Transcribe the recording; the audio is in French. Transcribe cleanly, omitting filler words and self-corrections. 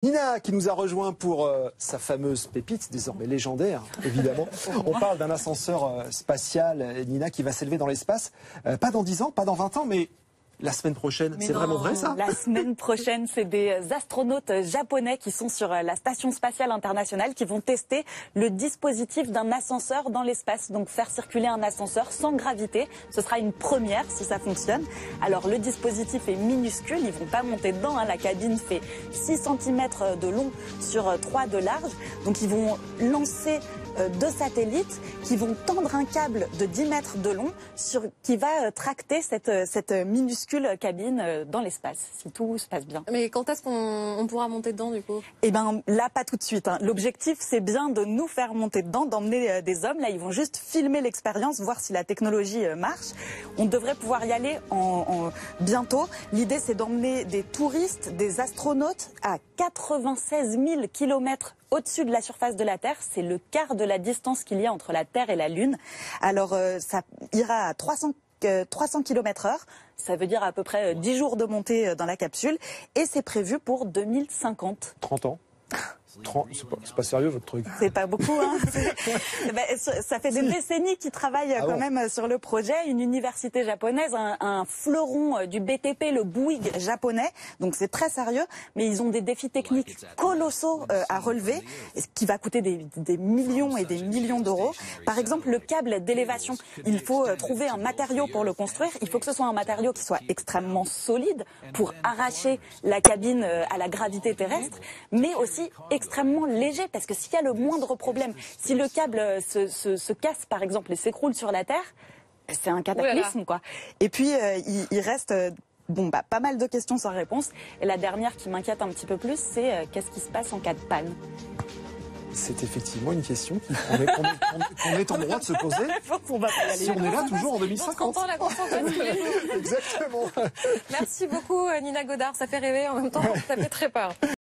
Nina qui nous a rejoint pour sa fameuse pépite, désormais légendaire, évidemment. On parle d'un ascenseur spatial, Nina, qui va s'élever dans l'espace. Pas dans 10 ans, pas dans 20 ans, mais la semaine prochaine. C'est vraiment vrai, ça? La semaine prochaine, c'est des astronautes japonais qui sont sur la Station spatiale internationale qui vont tester le dispositif d'un ascenseur dans l'espace. Donc faire circuler un ascenseur sans gravité. Ce sera une première si ça fonctionne. Alors le dispositif est minuscule, ils vont pas monter dedans. La cabine fait 6 cm de long sur 3 de large. Donc ils vont lancer 2 satellites qui vont tendre un câble de 10 mètres de long qui va tracter cette minuscule cabine dans l'espace, si tout se passe bien. Mais quand est-ce qu'on pourra monter dedans, du coup? Eh bien, là, pas tout de suite. L'objectif, c'est bien de nous faire monter dedans, d'emmener des hommes. Là, ils vont juste filmer l'expérience, voir si la technologie marche. On devrait pouvoir y aller bientôt. L'idée, c'est d'emmener des touristes, des astronautes à 96 000 kilomètres au-dessus de la surface de la Terre. C'est le quart de la distance qu'il y a entre la Terre et la Lune. Alors, ça ira à 300 km/h. Ça veut dire à peu près 10 jours de montée dans la capsule. Et c'est prévu pour 2050. 30 ans. C'est pas sérieux, votre truc? C'est pas beaucoup, hein. Ça fait des décennies qu'ils travaillent quand même sur le projet. Une université japonaise, un fleuron du BTP, le Bouygues japonais. Donc c'est très sérieux, mais ils ont des défis techniques colossaux à relever, ce qui va coûter des millions et des millions d'euros. Par exemple, le câble d'élévation. Il faut trouver un matériau pour le construire. Il faut que ce soit un matériau qui soit extrêmement solide pour arracher la cabine à la gravité terrestre, mais aussi extrêmement léger, parce que s'il y a le moindre problème, si le câble se casse par exemple et s'écroule sur la Terre, c'est un cataclysme, quoi. Et puis il reste pas mal de questions sans réponse. Et la dernière qui m'inquiète un petit peu plus, c'est qu'est-ce qui se passe en cas de panne? C'est effectivement une question qu'on est en droit de se poser. Si on est là toujours en 2050. Exactement. Exactement. Merci beaucoup, Nina Godard. Ça fait rêver, en même temps, ça fait très peur.